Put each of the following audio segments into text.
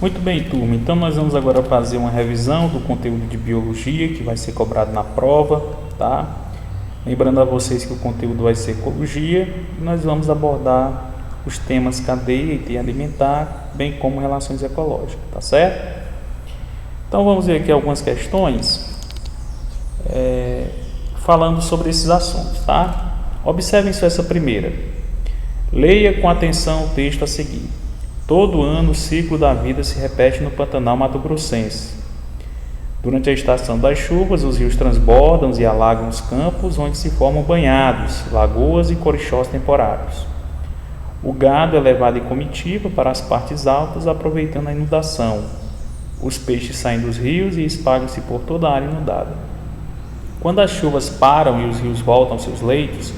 Muito bem, turma. Então nós vamos agora fazer uma revisão do conteúdo de biologia que vai ser cobrado na prova, tá? Lembrando a vocês que o conteúdo vai ser ecologia e nós vamos abordar os temas cadeia e teia alimentar, bem como relações ecológicas, tá certo? Então vamos ver aqui algumas questões falando sobre esses assuntos, tá? Observem só essa primeira. Leia com atenção o texto a seguir. Todo ano o ciclo da vida se repete no Pantanal mato-grossense. Durante a estação das chuvas, os rios transbordam e alagam os campos, onde se formam banhados, lagoas e corichós temporários. O gado é levado em comitiva para as partes altas, aproveitando a inundação. Os peixes saem dos rios e espalham-se por toda a área inundada. Quando as chuvas param e os rios voltam aos seus leitos,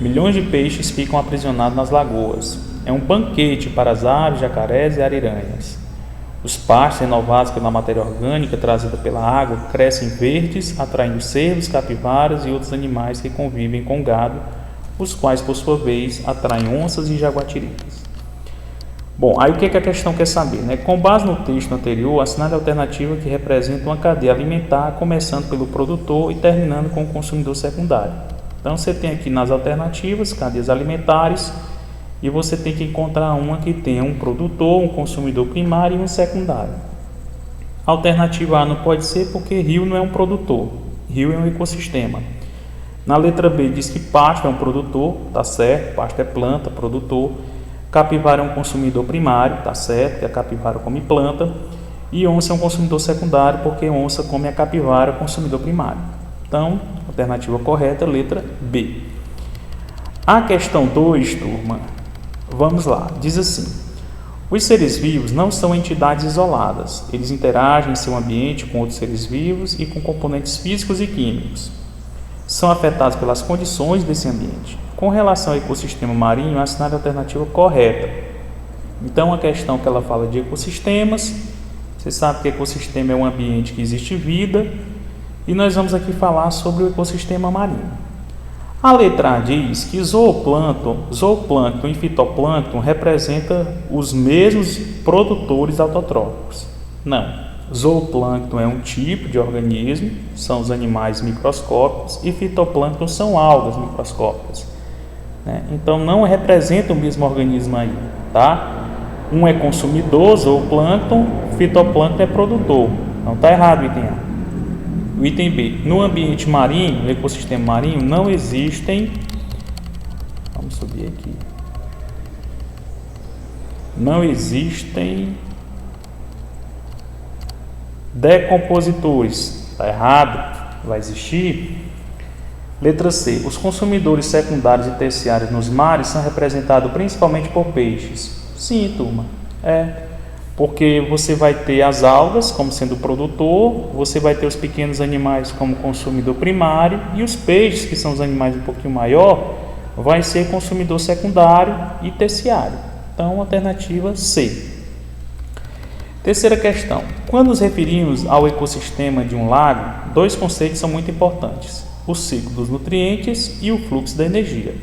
milhões de peixes ficam aprisionados nas lagoas. É um banquete para as aves, jacarés e ariranhas. Os pastos renovados pela matéria orgânica trazida pela água crescem verdes, atraindo cervos, capivaras e outros animais que convivem com o gado, os quais, por sua vez, atraem onças e jaguatiricas. Bom, aí o que a questão quer saber, né? Com base no texto anterior, assinale a alternativa que representa uma cadeia alimentar, começando pelo produtor e terminando com o consumidor secundário. Então, você tem aqui nas alternativas, cadeias alimentares, e você tem que encontrar uma que tenha um produtor, um consumidor primário e um secundário. A alternativa A não pode ser porque rio não é um produtor, rio é um ecossistema. Na letra B diz que pasto é um produtor, tá certo, pasto é planta, produtor. Capivara é um consumidor primário, tá certo, que a capivara come planta. E onça é um consumidor secundário, porque onça come a capivara, consumidor primário. Então, alternativa correta, letra B. A questão 2, turma, vamos lá, diz assim: os seres vivos não são entidades isoladas, eles interagem em seu ambiente com outros seres vivos e com componentes físicos e químicos. São afetados pelas condições desse ambiente. Com relação ao ecossistema marinho, assinale a alternativa correta. Então, a questão que ela fala de ecossistemas, você sabe que ecossistema é um ambiente que existe vida, e nós vamos aqui falar sobre o ecossistema marinho. A letra A diz que zooplâncton e fitoplâncton representam os mesmos produtores autotróficos. Não. Zooplâncton é um tipo de organismo, são os animais microscópicos, e fitoplâncton são algas microscópicas, né? Então não representa o mesmo organismo aí, tá? Um é consumidor, zooplâncton, fitoplâncton é produtor. Não está errado o item A. O item B, no ambiente marinho, no ecossistema marinho, não existem, vamos subir aqui, não existem decompositores. Está errado, vai existir. Letra C, os consumidores secundários e terciários nos mares são representados principalmente por peixes. Sim, turma, porque você vai ter as algas como sendo o produtor, você vai ter os pequenos animais como consumidor primário e os peixes, que são os animais um pouquinho maior, vai ser consumidor secundário e terciário. Então, alternativa C. Terceira questão. Quando nos referimos ao ecossistema de um lago, dois conceitos são muito importantes: o ciclo dos nutrientes e o fluxo da energia.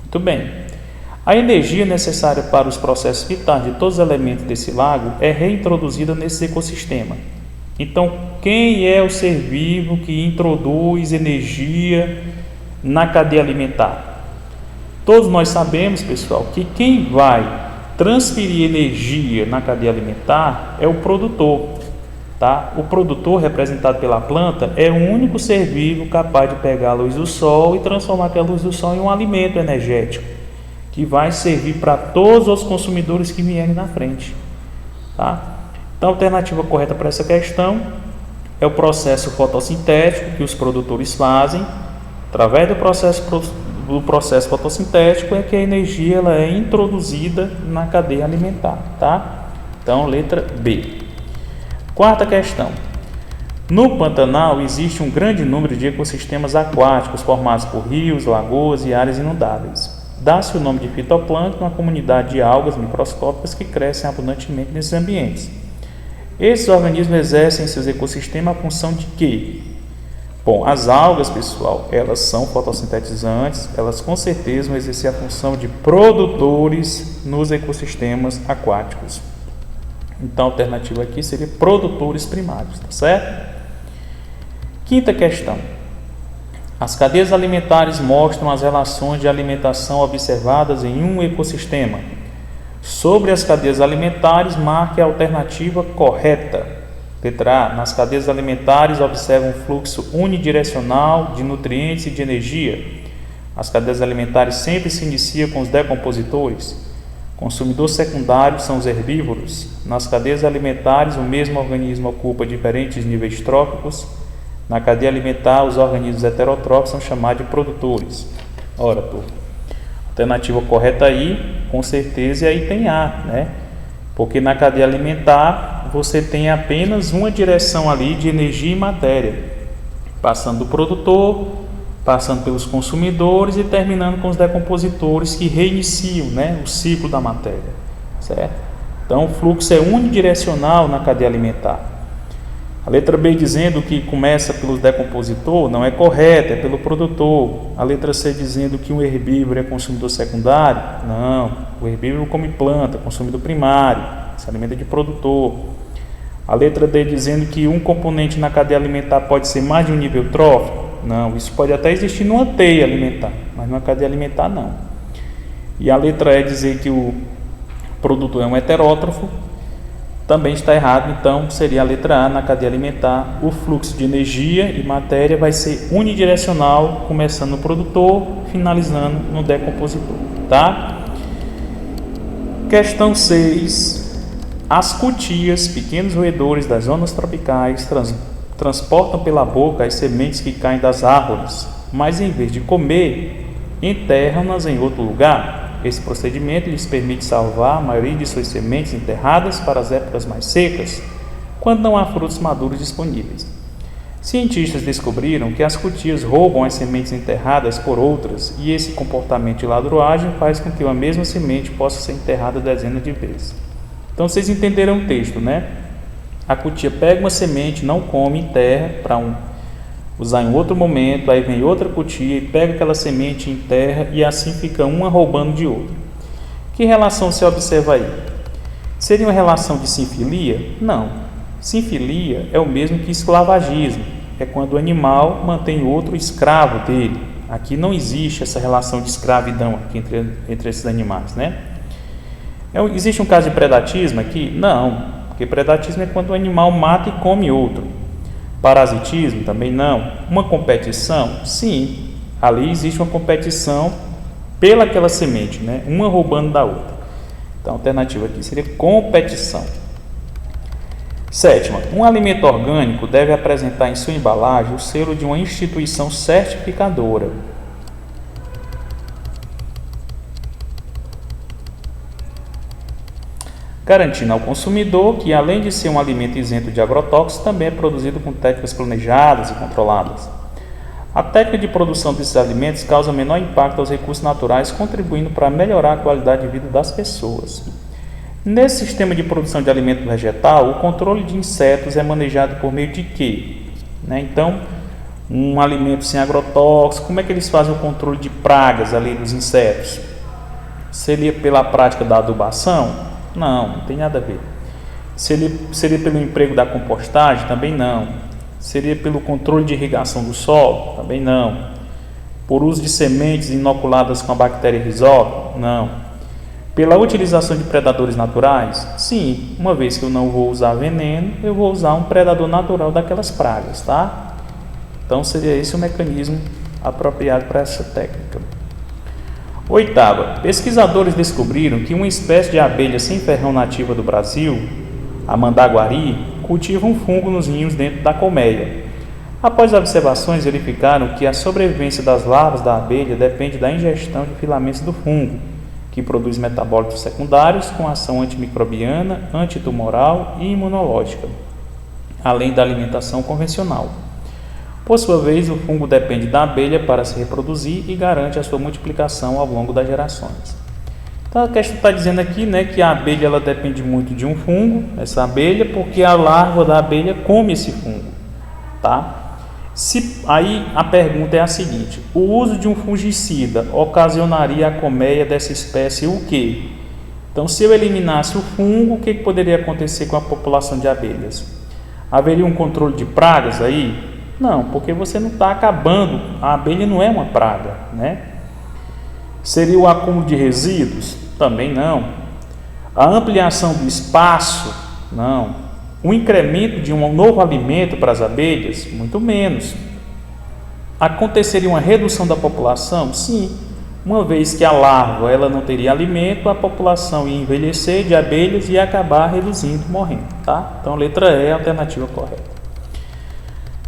Muito bem. A energia necessária para os processos vitais de todos os elementos desse lago é reintroduzida nesse ecossistema. Então, quem é o ser vivo que introduz energia na cadeia alimentar? Todos nós sabemos, pessoal, que quem vai transferir energia na cadeia alimentar é o produtor, tá? O produtor, representado pela planta, é o único ser vivo capaz de pegar a luz do sol e transformar aquela luz do sol em um alimento energético, que vai servir para todos os consumidores que vierem na frente, tá? Então, a alternativa correta para essa questão é o processo fotossintético que os produtores fazem. Através do processo fotossintético é que a energia ela é introduzida na cadeia alimentar, tá? Então, letra B. Quarta questão. No Pantanal existe um grande número de ecossistemas aquáticos formados por rios, lagoas e áreas inundáveis. Dá-se o nome de fitoplâncton à comunidade de algas microscópicas que crescem abundantemente nesses ambientes. Esses organismos exercem em seus ecossistemas a função de quê? Bom, as algas, pessoal, elas são fotossintetizantes, elas com certeza vão exercer a função de produtores nos ecossistemas aquáticos. Então a alternativa aqui seria produtores primários, tá certo? Quinta questão. As cadeias alimentares mostram as relações de alimentação observadas em um ecossistema. Sobre as cadeias alimentares, marque a alternativa correta. Letra A. Nas cadeias alimentares observa um fluxo unidirecional de nutrientes e de energia. As cadeias alimentares sempre se iniciam com os decompositores. Consumidor secundário são os herbívoros. Nas cadeias alimentares, o mesmo organismo ocupa diferentes níveis tróficos. Na cadeia alimentar, os organismos heterotróficos são chamados de produtores. Ora, turma, alternativa correta aí, com certeza, e aí tem A, né? Porque na cadeia alimentar, você tem apenas uma direção ali de energia e matéria, passando do produtor, passando pelos consumidores e terminando com os decompositores que reiniciam, né, o ciclo da matéria, certo? Então, o fluxo é unidirecional na cadeia alimentar. A letra B dizendo que começa pelo decompositor não é correta, é pelo produtor. A letra C dizendo que um herbívoro é consumidor secundário, não. O herbívoro come planta, consumidor primário, se alimenta de produtor. A letra D dizendo que um componente na cadeia alimentar pode ser mais de um nível trófico, não. Isso pode até existir numa teia alimentar, mas numa cadeia alimentar não. E a letra E dizer que o produtor é um heterótrofo, também está errado, então seria a letra A. Na cadeia alimentar, o fluxo de energia e matéria vai ser unidirecional, começando no produtor, finalizando no decompositor, tá? Questão 6. As cutias, pequenos roedores das zonas tropicais, transportam pela boca as sementes que caem das árvores, mas em vez de comer, enterram-nas em outro lugar. Esse procedimento lhes permite salvar a maioria de suas sementes enterradas para as épocas mais secas, quando não há frutos maduros disponíveis. Cientistas descobriram que as cutias roubam as sementes enterradas por outras, e esse comportamento de ladruagem faz com que uma mesma semente possa ser enterrada dezenas de vezes. Então vocês entenderam o texto, né? A cutia pega uma semente, não come, enterra para usar em outro momento, aí vem outra cutia e pega aquela semente, enterra, e assim fica uma roubando de outra. Que relação se observa aí? Seria uma relação de sinfilia? Não. Sinfilia é o mesmo que esclavagismo, é quando o animal mantém outro escravo dele. Aqui não existe essa relação de escravidão aqui entre esses animais, né? Existe um caso de predatismo aqui? Não, porque predatismo é quando o animal mata e come outro. Parasitismo? Também não. Uma competição? Sim, ali existe uma competição pelaquela semente, né? Uma roubando da outra. Então a alternativa aqui seria competição. Sétima, um alimento orgânico deve apresentar em sua embalagem o selo de uma instituição certificadora. Garantindo ao consumidor que, além de ser um alimento isento de agrotóxicos, também é produzido com técnicas planejadas e controladas. A técnica de produção desses alimentos causa menor impacto aos recursos naturais, contribuindo para melhorar a qualidade de vida das pessoas. Nesse sistema de produção de alimento vegetal, o controle de insetos é manejado por meio de quê? Então, um alimento sem agrotóxicos, como é que eles fazem o controle de pragas ali dos insetos? Seria pela prática da adubação? Não tem nada a ver. Seria pelo emprego da compostagem? Também não. Seria pelo controle de irrigação do solo? Também não. Por uso de sementes inoculadas com a bactéria Rhizopus? Não. Pela utilização de predadores naturais? Sim, uma vez que eu não vou usar veneno, eu vou usar um predador natural daquelas pragas, tá? Então seria esse o mecanismo apropriado para essa técnica. Oitava, pesquisadores descobriram que uma espécie de abelha sem ferrão nativa do Brasil, a mandaguari, cultiva um fungo nos ninhos dentro da colmeia. Após observações, verificaram que a sobrevivência das larvas da abelha depende da ingestão de filamentos do fungo, que produz metabólitos secundários com ação antimicrobiana, antitumoral e imunológica, além da alimentação convencional. Por sua vez, o fungo depende da abelha para se reproduzir e garante a sua multiplicação ao longo das gerações. Então, a questão está dizendo aqui, né, que a abelha ela depende muito de um fungo, essa abelha, porque a larva da abelha come esse fungo, tá? Aí a pergunta é a seguinte: o uso de um fungicida ocasionaria a colmeia dessa espécie o quê? Então, se eu eliminasse o fungo, o que poderia acontecer com a população de abelhas? Haveria um controle de pragas aí? Não, porque você não está acabando, a abelha não é uma praga, né? Seria o acúmulo de resíduos? Também não. A ampliação do espaço? Não. O incremento de um novo alimento para as abelhas? Muito menos. Aconteceria uma redução da população? Sim. Uma vez que a larva ela não teria alimento, a população ia envelhecer de abelhas e ia acabar reduzindo, morrendo, tá? Então, letra E é a alternativa correta.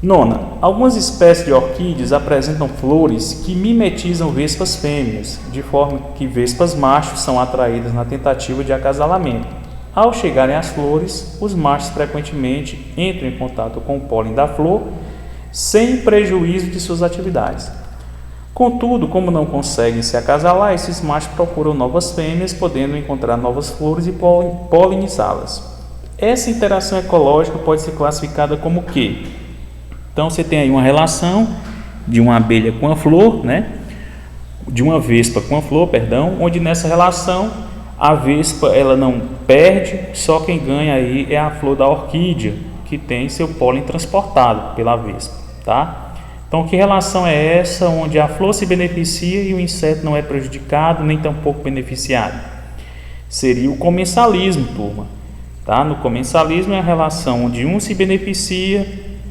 Nona, algumas espécies de orquídeas apresentam flores que mimetizam vespas fêmeas, de forma que vespas machos são atraídas na tentativa de acasalamento. Ao chegarem às flores, os machos frequentemente entram em contato com o pólen da flor, sem prejuízo de suas atividades. Contudo, como não conseguem se acasalar, esses machos procuram novas fêmeas, podendo encontrar novas flores e polinizá-las. Essa interação ecológica pode ser classificada como o quê? Então, você tem aí uma relação de uma abelha com a flor, né? De uma vespa com a flor, perdão, onde nessa relação a vespa ela não perde, só quem ganha aí é a flor da orquídea, que tem seu pólen transportado pela vespa, tá? Então, que relação é essa onde a flor se beneficia e o inseto não é prejudicado, nem tampouco beneficiado? Seria o comensalismo, turma. Tá? No comensalismo é a relação onde um se beneficia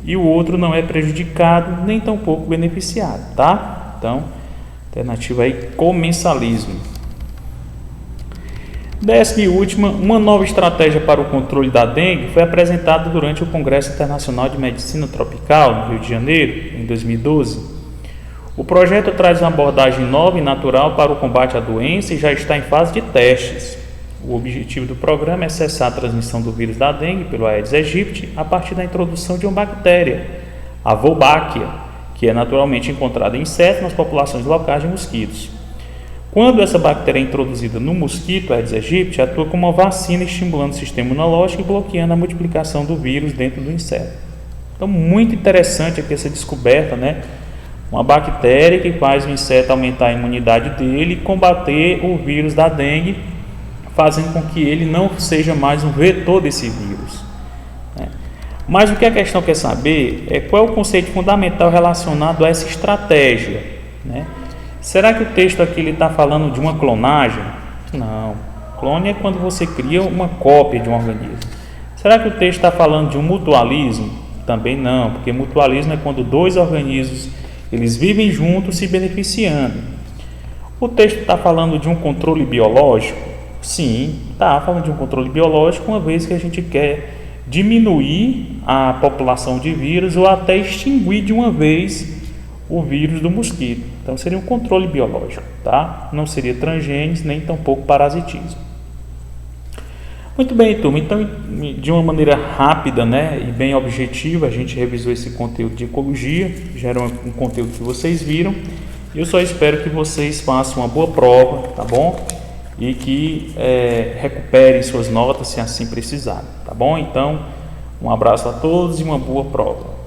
e o outro não é prejudicado, nem tampouco beneficiado. Tá? Então, alternativa aí, comensalismo. 10ª e última, uma nova estratégia para o controle da dengue foi apresentada durante o Congresso Internacional de Medicina Tropical, no Rio de Janeiro, em 2012. O projeto traz uma abordagem nova e natural para o combate à doença e já está em fase de testes. O objetivo do programa é cessar a transmissão do vírus da dengue pelo Aedes aegypti a partir da introdução de uma bactéria, a Wolbachia, que é naturalmente encontrada em insetos nas populações locais de mosquitos. Quando essa bactéria é introduzida no mosquito Aedes aegypti, atua como uma vacina estimulando o sistema imunológico e bloqueando a multiplicação do vírus dentro do inseto. Então, muito interessante aqui essa descoberta, né? Uma bactéria que faz o inseto aumentar a imunidade dele e combater o vírus da dengue, fazendo com que ele não seja mais um vetor desse vírus, né? Mas o que a questão quer saber é qual é o conceito fundamental relacionado a essa estratégia, né? Será que o texto aqui está falando de uma clonagem? Não. Clone é quando você cria uma cópia de um organismo. Será que o texto está falando de um mutualismo? Também não, porque mutualismo é quando dois organismos eles vivem juntos se beneficiando. O texto está falando de um controle biológico? Sim, está falando de um controle biológico, uma vez que a gente quer diminuir a população de vírus ou até extinguir de uma vez o vírus do mosquito. Então, seria um controle biológico, tá? Não seria transgênese, nem tampouco parasitismo. Muito bem, turma. Então, de uma maneira rápida, né, e bem objetiva, a gente revisou esse conteúdo de ecologia, já era um conteúdo que vocês viram. Eu só espero que vocês façam uma boa prova, tá bom? E que recuperem suas notas se assim precisarem, tá bom? Então, um abraço a todos e uma boa prova.